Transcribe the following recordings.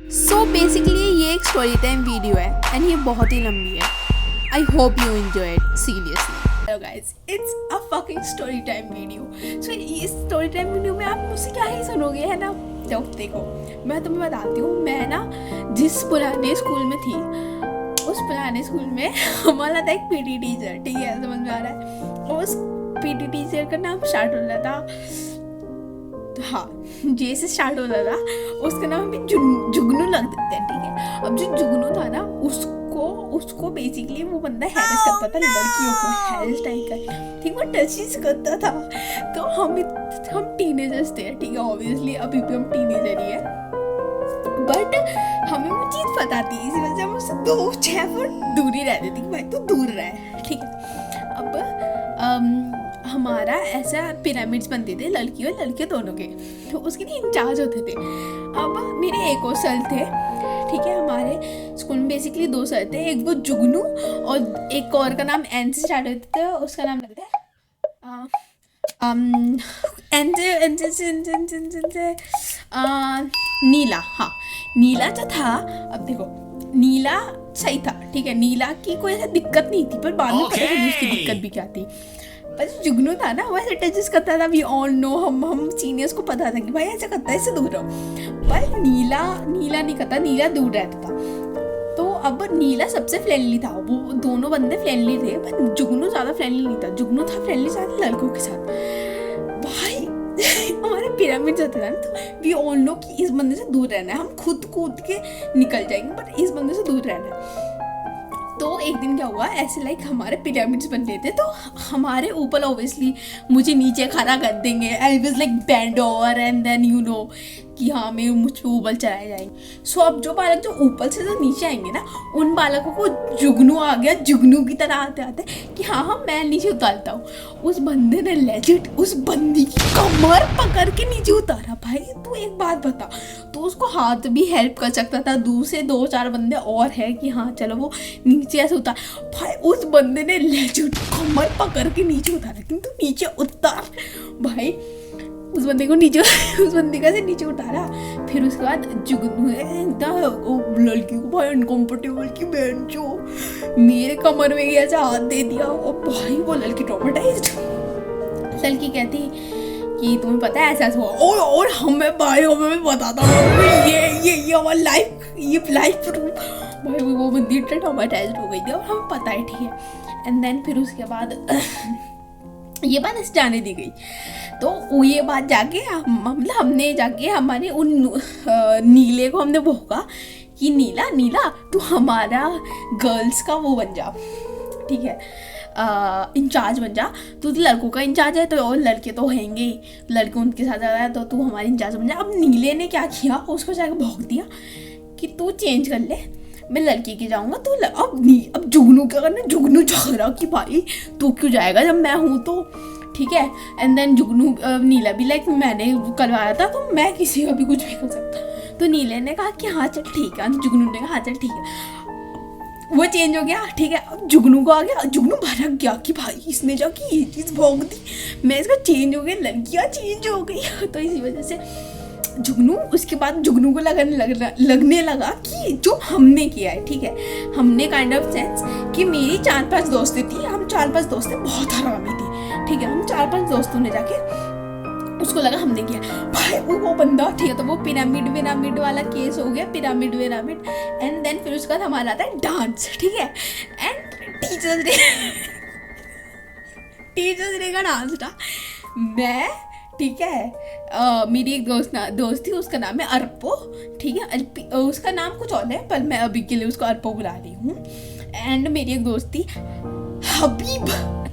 सो basically ये एक story time video है एंड ये बहुत ही लंबी है. I hope you enjoy it seriously. Hello guys, it's a fucking story time video. So इस स्टोरी टाइम वीडियो में आप मुझसे क्या ही सुनोगे, है ना. तो देखो, मैं तुम्हें बताती हूँ. मैं ना जिस पुराने स्कूल में थी, उस पुराने स्कूल में हमारा था एक पीटी टीचर. ठीक है, समझ में आ रहा है. उस पीटी टीचर का नाम स्टार्ट हो रहा था, हाँ, जे से स्टार्ट हो रहा था. उसका नाम हमें जुगनू लग देते हैं. ठीक है, अब जो जुगनू था ना, उसको बेसिकली वो बंदा हैरेस करता था लड़कियों को, हैरेस टाइप का. ठीक, वो टचेस करता था. तो हम टीनेजर्स थे. ठीक है, ऑब्वियसली अभी भी हम टीनेजर ही है, बट हमें वो चीज़ पता थी. इसी वजह से हम उससे 2-6 फुट दूर ही रहते थे कि भाई तू दूर रहे. ठीक है, अब हमारा ऐसा पिरामिड्स बनते थे लड़की और लड़के दोनों के, तो उसके लिए इंचार्ज होते थे. अब मेरे एक और सर थे. ठीक है, हमारे स्कूल में बेसिकली 2 सर थे. एक वो जुगनू और एक और का नाम एन से स्टार्ट होता था. उसका नाम लगता है नीला. हाँ, नीला जो था, अब देखो, नीला सही था. ठीक है, नीला की कोई ऐसा दिक्कत नहीं थी, पर बाद में पता चली उसकी दिक्कत भी क्या थी. पर जुगनू था ना, वो ऐसे टचेस करता था. वी ऑल नो, हम सीनियर्स को पता था कि भाई ऐसा करता है, इससे दूर रहो. पर नीला नहीं करता, नीला दूर रहता था. तो अब नीला सबसे फ्रेंडली था. वो दोनों बंदे फ्रेंडली थे, पर जुगनू ज़्यादा फ्रेंडली नहीं था. जुगनू था फ्रेंडली साथ लड़कों के साथ. भाई हमारे पिरामिड होते था ना, तो वी ऑल नो कि इस बंदे से दूर रहना है. हम खुद कूद के निकल जाएंगे, बट इस बंदे से दूर रहना है. तो एक दिन क्या हुआ, ऐसे लाइक हमारे पिरामिड्स बन रहे थे, तो हमारे ऊपर ऑब्वियसली मुझे नीचे खड़ा कर देंगे. I was like bend over and then you know कि हाँ, मेरे मुझ पे ऊपर चढ़ाए जाएंगे. सो अब जो बालक जो ऊपर से जो नीचे आएंगे ना, उन बालकों को जुगनू आ गया, जुगनू की तरह आते आते कि हाँ मैं नीचे उतारता हूँ. उस बंदे ने लेजिट उस बंदी की कमर पकड़ के नीचे उतारा. भाई तू एक बात बता, तो उसको हाथ भी हेल्प कर सकता था. दूसरे 2-4 बंदे और है कि हाँ चलो वो नीचे ऐसे उतार. भाई उस बंदे ने लेजिट कमर पकड़ के नीचे उतारा, किंतु नीचे उतार. भाई उस बंदे का से नीचे उतारा. फिर उसके बाद जुगनू लड़की को भाई अनकम्फर्टेबल की बहन जो मेरे कमर में ऐसा हाथ दे दिया. और भाई वो लड़की ट्रॉमेटाइज्ड. लड़की कहती कि तुम्हें पता है ऐसा हुआ, और हमें बताता हूँ ये हमारी लाइफ भाई. वो बंदी ट्रॉमेटाइज्ड हो गई थी और हमें पता है. ठीक है, एंड देन फिर उसके बाद ये बात ऐसे जाने दी गई. तो ये बात जाके हमने जाके हमारे उन नीले को हमने भोगा कि नीला तू हमारा गर्ल्स का वो बन जा. ठीक है, इंचार्ज बन जा. तू लड़कों का इंचार्ज है, तो और लड़के तो होंगे ही, लड़के उनके साथ जा रहा है, तो तू हमारे इंचार्ज बन जा. अब नीले ने क्या किया, उसको जाकर भोग दिया कि तू चेंज कर ले, मैं लड़की के जाऊंगा. तो अब जुगनू क्या करना, जुगनू चाह रहा कि भाई तू क्यों जाएगा जब मैं हूँ तो. ठीक है, एंड देन जुगनू नीला भी लाइक मैंने करवाया था, तो मैं किसी का भी कुछ भी कर सकता. तो नीले ने कहा कि हाँ चल ठीक है. जुगनू ने कहा हाँ चल ठीक है. वो चेंज हो गया. ठीक है, अब जुगनू को आ गया. जुगनू भड़क गया कि भाई इसने जाके ये चीज़ भोग दी, मैं इसका चेंज हो गया, लड़कियाँ चेंज हो गई. तो इसी वजह से जुगनू, उसके बाद जुगनू को लगने लगा कि जो हमने किया है, ठीक है, हमने काइंड ऑफ सेंस कि मेरी 4-5 दोस्तें थी, हम 4-5 दोस्तें बहुत हरामी थी. ठीक है, हम 4-5 दोस्तों ने जाके उसको लगा हमने किया. भाई वो बंदा, ठीक है, तो वो पिरामिड वाला केस हो गया. पिरामिड एंड देन फिर उसके बाद हमारा आता है डांस. ठीक है, एंड टीचर्स डे का डांस था. मैं, ठीक है, मेरी एक दोस्त थी, उसका नाम है अर्पो. ठीक है, उसका नाम कुछ और है, पर मैं अभी के लिए उसको अर्पो बुला रही हूँ. एंड मेरी एक दोस्त थी हबीब.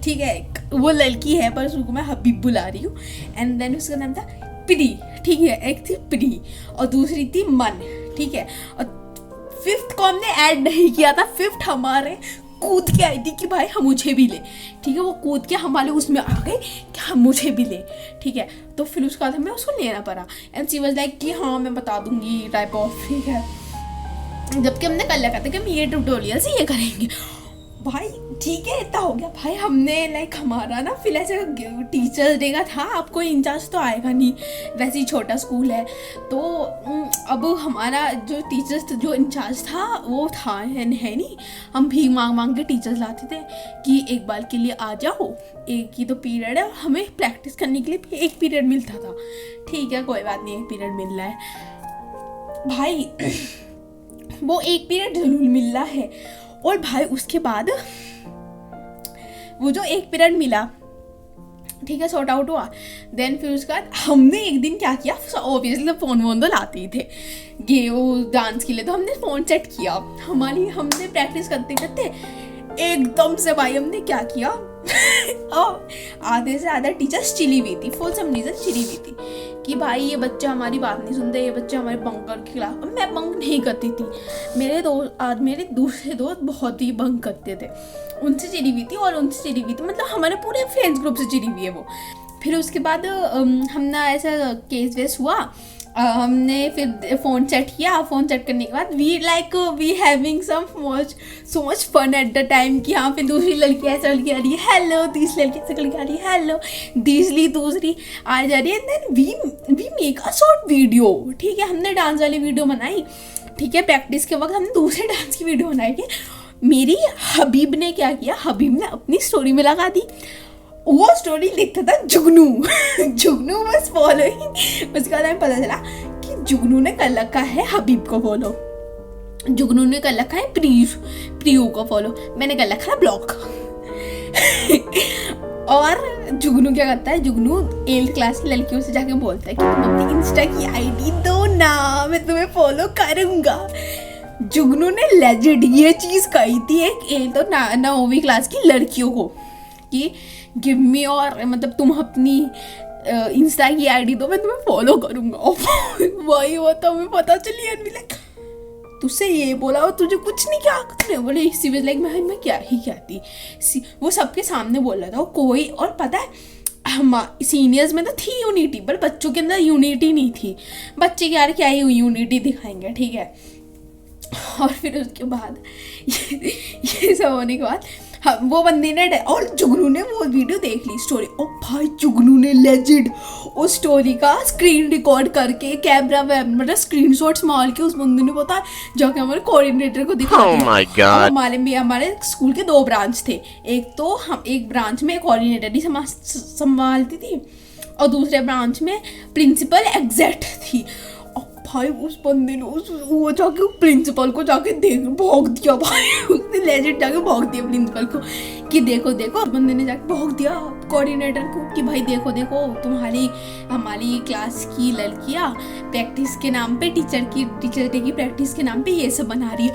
ठीक है, वो लड़की है पर उसको मैं हबीब बुला रही हूँ. एंड देन उसका नाम था प्री. ठीक है, एक थी प्री और दूसरी थी मन. ठीक है, और 5th को हमने ऐड नहीं किया था. 5th हमारे कूद के आई थी कि भाई हम मुझे भी ले. ठीक है, वो कूद के हमारे उसमें आ गए कि हम मुझे भी ले. ठीक है, तो फिर उसके बाद हमें उसको लेना पड़ा. एंड शी वाज लाइक कि हाँ मैं बता दूंगी टाइप ऑफ. ठीक है, जबकि हमने कल लगा था कि हम ये ट्यूटोरियल से ये करेंगे. भाई ठीक है, इतना हो गया भाई। हमने लाइक हमारा ना फिर ऐसे टीचर्स डे का था, आपको इंचार्ज तो आएगा नहीं, वैसे ही छोटा स्कूल है। तो अब हमारा जो टीचर्स जो इंचार्ज था वो था है नहीं, हम भीख मांग मांग के टीचर्स लाते थे कि एक बार के लिए आ जाओ, एक ही तो पीरियड है, हमें प्रैक्टिस करने के लिए एक पीरियड मिलता था। ठीक है कोई बात नहीं, एक पीरियड मिल रहा है भाई, वो एक पीरियड जरूर मिल रहा है। और भाई उसके बाद वो जो एक पीरियड मिला, ठीक है, सॉर्ट आउट हुआ। देन फिर उसके बाद हमने एक दिन क्या किया, ऑब्वियसली फ़ोन वोन तो लाते ही थे वो डांस के लिए, तो हमने फ़ोन सेट किया। हमने प्रैक्टिस करते करते एकदम से भाई हमने क्या किया आधे से आधा टीचर्स चिली हुई थी, फुल सम रीजन चिली हुई थी कि भाई ये बच्चा हमारी बात नहीं सुनते, ये बच्चे हमारे बंकर के खिलाफ। मैं बंक नहीं करती थी, मेरे दूसरे दोस्त बहुत ही बंक करते थे, उनसे चिड़ी हुई थी और उनसे चिड़ी हुई थी, मतलब हमारे पूरे फ्रेंड्स ग्रुप से चिड़ी हुई है वो। फिर उसके बाद हमने ऐसा केस वेस हुआ, हमने फिर फ़ोन सेट किया। फ़ोन सेट करने के बाद we having so much fun at the time कि हाँ, फिर दूसरी लड़की ऐसे लड़की आ रही है हेलो, तीसरी लड़की ऐसे लड़की आ रही है हेलो, दूसरी आ जा रही है। And then we make a short video, ठीक है, हमने डांस वाली वीडियो बनाई, ठीक है, प्रैक्टिस के वक्त हमने दूसरे डांस की वीडियो बनाई थी। मेरी हबीब ने क्या किया, हबीब ने अपनी स्टोरी में लगा दी, वो स्टोरी लिखता था जुगनू जुगनू बस फॉलोइंग। उसके बाद हमें पता चला कि जुगनू ने कर रखा है हबीब को फॉलो, जुगनू ने कर रखा है प्रियू को फॉलो, मैंने कर रखा है ब्लॉक और जुगनू क्या करता है, जुगनू 8th क्लास की लड़कियों से जाके बोलता है कि तुम अपनी इंस्टा की आईडी दो ना, मैं तुम्हें फॉलो करूंगा। जुगनू ने लेजिट ये चीज़ कही थी एक तो 9वीं क्लास की लड़कियों को कि गिव मी, और मतलब तुम अपनी इंस्टा की आईडी दो, मैं तुम्हें फॉलो करूंगा। वही होता हमें पता चली, लाइक तुझसे ये बोला और तुझे कुछ नहीं क्या, कुछ नहीं बोले। सी वाज लाइक मैं क्या ही कहती, वो सबके सामने बोल रहा था कोई। और पता है हम सीनियर्स में तो थी यूनिटी, पर बच्चों के अंदर यूनिटी नहीं थी। बच्चे यार क्या ही यूनिटी दिखाएंगे, ठीक है। और फिर उसके बाद ये सब होने के बाद वो बंदे ने और जुगनू ने वो वीडियो देख ली स्टोरी, और भाई जुगनू ने लेजिड उस स्टोरी का स्क्रीन रिकॉर्ड करके कैमरा मतलब स्क्रीनशॉट्स मार के उस बंदे ने पता जाके हमारे कोऑर्डिनेटर को दिखा। हमारे स्कूल के 2 ब्रांच थे, एक ब्रांच में कोऑर्डिनेटर ही संभालती थी और दूसरे ब्रांच में प्रिंसिपल एग्जैक्ट थी। भाई उस बंदे ने वो जाके प्रिंसिपल को जाके भौंक दिया भाई, उसने लेजिट जाके भौंक दिया प्रिंसिपल को कि देखो उस बंदे ने जाके भौंक दिया कोऑर्डिनेटर को कि भाई देखो तुम्हारी हमारी क्लास की लड़कियां प्रैक्टिस के नाम पे टीचर डे की प्रैक्टिस के नाम पे ये सब बना रही है।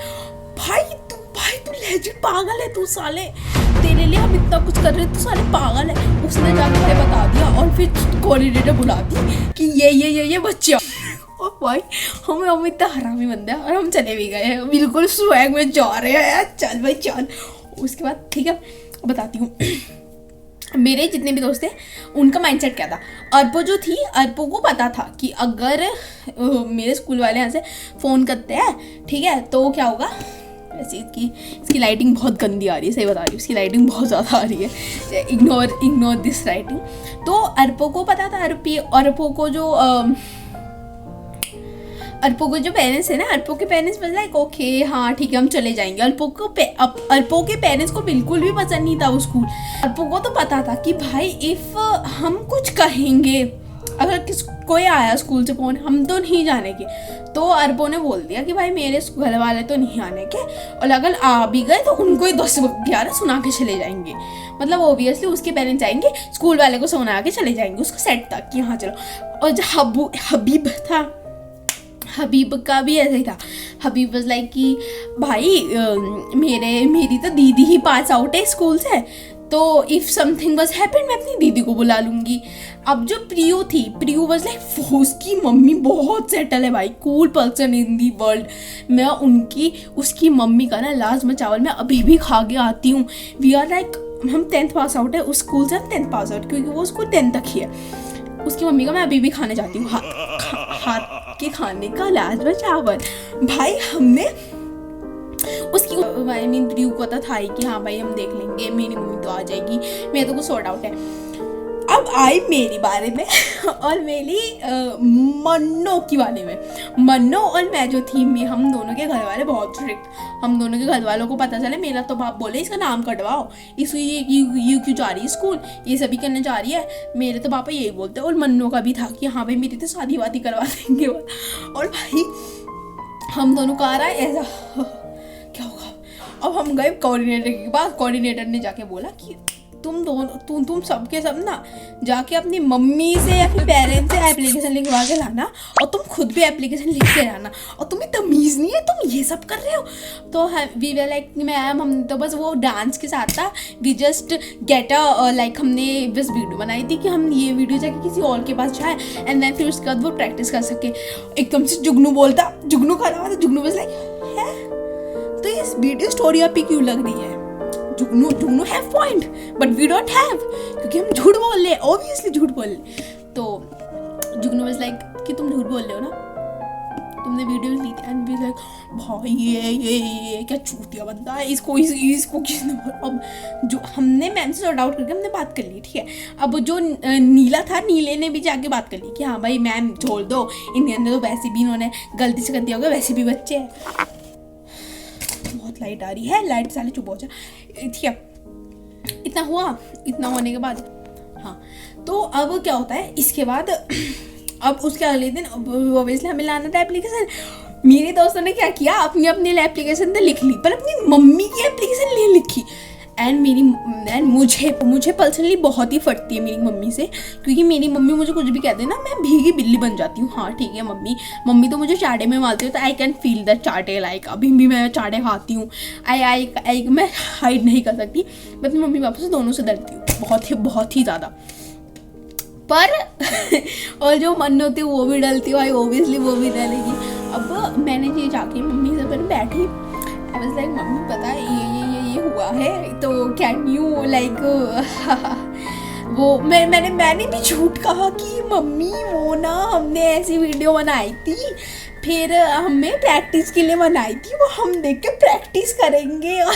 भाई तू लेजिट पागल है, तू साले, तेरे लिए हम इतना कुछ कर रहे हैं, तू साले पागल है। उसने जाके बता दिया और फिर कोऑर्डिनेटर बुलाती कि ये बच्चे, और भाई हम इतना हरामी बंदे और हम चले भी गए, बिल्कुल स्वैग में जा रहे हैं यार, चल भाई चल। उसके बाद ठीक है बताती हूँ, मेरे जितने भी दोस्त थे उनका माइंडसेट क्या था। अर्पो जो थी, अर्पो को पता था कि अगर मेरे स्कूल वाले यहाँ से फ़ोन करते हैं, ठीक है, तो क्या होगा। वैसे इसकी लाइटिंग बहुत गंदी आ रही है, सही बता रही हूँ, इसकी लाइटिंग बहुत ज़्यादा आ रही है, इग्नोर दिस लाइटिंग। तो अर्पो को पता था, अर्पो को जो पेरेंट्स है ना, अर्पो के पेरेंट्स बस लाइक ओके हाँ ठीक है हम चले जाएंगे। अर्पो के पेरेंट्स को बिल्कुल भी पसंद नहीं था वो स्कूल। अर्पो को तो पता था कि भाई इफ़ हम कुछ कहेंगे, अगर कोई आया स्कूल से फ़ोन, हम तो नहीं जाने के। तो अर्पो ने बोल दिया कि भाई मेरे घर वाले तो नहीं आने के, और अगर आ भी गए तो उनको ही 10-11 सुना के चले जाएंगे। मतलब ओबियसली उसके पेरेंट्स आएंगे, स्कूल वाले को सुना के चले जाएंगे, उसको सेट तक कि हाँ चलो। और जो हबीब था, हबीब का भी ऐसा ही था। हबीब वाज लाइक कि भाई मेरी तो दीदी ही पास आउट है स्कूल से, तो इफ़ समथिंग वाज हैपन मैं अपनी दीदी को बुला लूँगी। अब जो प्रियो थी, प्रियो वाज लाइक उसकी मम्मी बहुत सेटल है भाई, cool person in the world. मैं उसकी मम्मी का ना लाजमा चावल मैं अभी भी खा के आती हूँ। वी आर लाइक हम 10th पास आउट है, उस स्कूल से हम 10th पास आउट, क्योंकि वो स्कूल 10th तक ही है। उसकी मम्मी का मैं अभी भी खाने जाती हूँ, हाथ के खाने का लाजमा चावल। भाई हमने उसकी कि आई मीन प्रियू को था ही कि हाँ भाई हम देख लेंगे, मेरी मम्मी तो आ जाएगी, मेरा तो कुछ सॉर्ट आउट है। अब आई मेरी बारे में और मेरी मन्नो की बारे में। मन्नो और मैं जो थी, हम दोनों के घर वाले बहुत स्ट्रिक्ट। हम दोनों के घर वालों को पता चले, मेरा तो बाप बोले इसका नाम कटवाओ, इसको ये क्यों जा रही है स्कूल, ये सभी करने जा रही है। मेरे तो पापा यही बोलते। और मन्नो का भी था कि हाँ भाई मेरी तो शादी वादी करवा देंगे। और भाई हम दोनों का आ रहा है ऐसा क्या होगा। अब हम गए कोऑर्डिनेटर के पास। कोऑर्डिनेटर ने जाके बोला कि तुम दोनों तुम सबके सब ना जाके अपनी मम्मी से या फिर पेरेंट्स से एप्लीकेशन लिखवा के लाना, और तुम खुद भी एप्लीकेशन लिख के लाना, और तुम्हें तमीज़ नहीं है, तुम ये सब कर रहे हो। तो वी वर लाइक मैम, हम तो बस वो डांस के साथ था, वी जस्ट गेट लाइक हमने बस वीडियो बनाई थी कि हम ये वीडियो जाके किसी और के पास जाए एंड देन फिर उसके बाद वो प्रैक्टिस कर सके। एकदम से जुगनू बोलता, जुगनू खड़ा हुआ था, जुगनू बस लाइक है तो ये वीडियो स्टोरी आप ही क्यों लग रही है। Jugnu have point but we don't have, क्योंकि हम झूठ बोल रहे, ऑब्वियसली झूठ बोल रहे। तो जुगनू वाज लाइक कि तुम झूठ बोल रहे हो ना, तुमने वीडियो ली थी। एंड वी लाइक भाई ये क्या चूतिया बंदा है, इसको किसने। अब जो हमने मैम से सॉर्ट आउट करके हमने बात कर ली, ठीक है। अब जो नीला था, नीले ने भी जाके बात कर ली कि हाँ भाई मैम छोड़ दो, इनके अंदर तो वैसे भी इन्होंने गलती से कर दिया होगा, वैसे भी बच्चे हैं। बहुत लाइट आ रही है, लाइट साले चुप हो जा, ठीक है। इतना हुआ, इतना होने के बाद हाँ, तो अब क्या होता है इसके बाद, अब उसके अगले दिन ऑब्वियसली हमें लाना था एप्लीकेशन। मेरे दोस्तों ने क्या किया, अपनी एप्लीकेशन तो लिख ली, पर अपनी मम्मी की एप्लीकेशन नहीं लिखी। एंड मुझे पर्सनली बहुत ही फटती है मेरी मम्मी से, क्योंकि मेरी मम्मी मुझे कुछ भी कह दे ना, मैं भीगी बिल्ली बन जाती हूँ। हाँ ठीक है, मम्मी तो मुझे चाटे में मारती है, तो आई कैन फील दैट चाटे, लाइक अभी भी मैं चाटे खाती हूँ। आई मैं हाइड नहीं कर सकती, मैं अपनी मम्मी पापा से दोनों से डरती हूँ, बहुत ही ज़्यादा। पर और जो मन होती है वो भी डलती है भाई, ओबियसली वो भी डलेगी। अब मैंने ये जाके मम्मी से पहले बैठी, आई वाज लाइक मम्मी पता है ये हुआ है, तो कैन यू लाइक वो मैंने भी झूठ कहा कि मम्मी वो ना हमने ऐसी वीडियो बनाई थी, फिर हमें प्रैक्टिस के लिए बनाई थी, वो हम देख के प्रैक्टिस करेंगे। और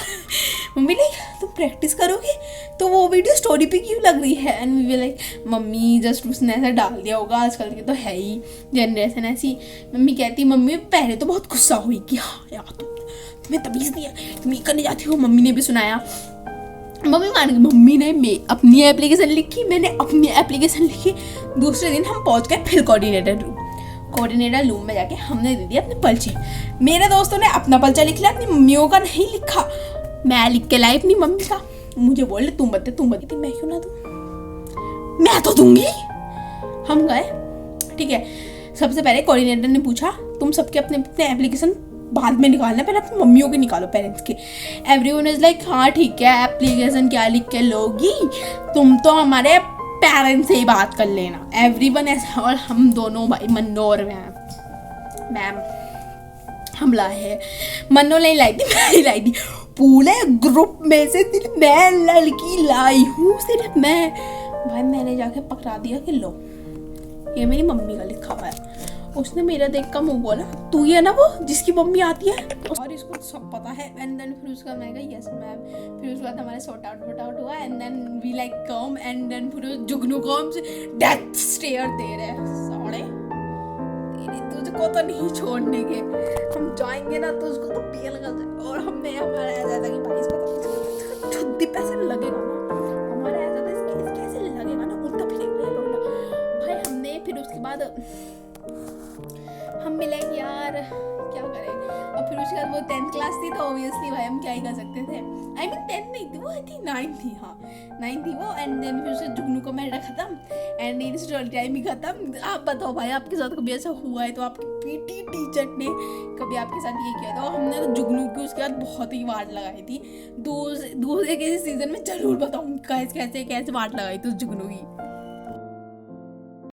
मम्मी लाइक तुम प्रैक्टिस करोगे तो वो वीडियो स्टोरी पे क्यों लग रही है। And we were like mummy just उसने ऐसा डाल दिया होगा, आजकल के तो है ही जनरेशन ऐसी। मम्मी कहती, मम्मी पहले तो बहुत गुस्सा हुई कि हाँ यार तुम्हें तमीज़ नहीं है, तुम ये करने जाती हो। मम्मी ने भी सुनाया, मम्मी मान गई। मम्मी ने अपनी एप्लीकेशन लिखी, मैंने अपनी एप्लीकेशन लिखी। दूसरे दिन हम पहुंच गए फिर कोऑर्डिनेटर रूम में जाके हमने दे दिया अपने पर्चे। मेरे दोस्तों ने अपना पर्चा लिख लिया, अपनी मम्मियों का नहीं लिखा। मैं लिख के लाई अपनी मम्मी का। मुझे बोले तुम बता, मैं क्यों ना दूँ, मैं तो दूंगी। हम गए, ठीक है। सबसे पहले कोऑर्डिनेटर ने पूछा तुम सबके अपने एप्लीकेशन बाद में निकालना, पहले अपनी मम्मियों के निकालो, पेरेंट्स के। एवरीवन इज लाइक हाँ ठीक है, एप्लीकेशन क्या लिख के लोगी, तुम तो हमारे पेरेंट्स से ही बात कर लेना। एवरीवन ऐसा। और हम दोनों भाई, मन्नो और मैम हम लाए हैं। मन्नो नहीं लाई थी, मैं ही लाई थी। पूरे ग्रुप में से सिर्फ मैं लड़की लाई हूँ, सिर्फ मैं। भाई मैंने जाके पकड़ा दिया कि लो ये मेरी मम्मी का लिखा हुआ है। उसने मेरा देख कर मुँह बोला तू ही है ना वो जिसकी मम्मी आती है, और इसको सब पता है। एंड देन फिर उसका मैं कहा यस मैम। फिर उसके बाद हमारे सॉर्ट आउट हुआ। And then we like come, and then फिर जुगनू को हम डेथ स्टेयर दे रहे हैं। साढ़े तुझको तो नहीं छोड़ने के, हम जाएंगे ना तो उसको तो पेल कर जाए। और हमने हमारा ऐसा था कि भाई इसको छुट्टी पैसे लगेगा ना, हमारा ऐसा था इसके ऐसे लगेगा ना, उल्टा फिर भाई हमने। फिर उसके बाद हम मिले यार क्या करें। और फिर उसके बाद वो 10th क्लास थी, तो ऑब्वियसली भाई हम क्या ही कर सकते थे। आई मीन 10th नहीं थी वो, आई थिंक 9th थी, हाँ 9th थी वो। एंड देन फिर उससे जुगनू का मैटर खत्म, एंड मेरी स्टोरी टाइम ही खत्म। आप बताओ भाई आपके साथ कभी ऐसा हुआ है तो आपकी पीटी टीचर ने कभी आपके साथ ये किया था। और हमने तो जुगनू की उसके बाद बहुत ही वाट लगाई थी। दूसरे किसी सीजन में जरूर बताऊँ कैसे वाट लगाई थी उस जुगनू की।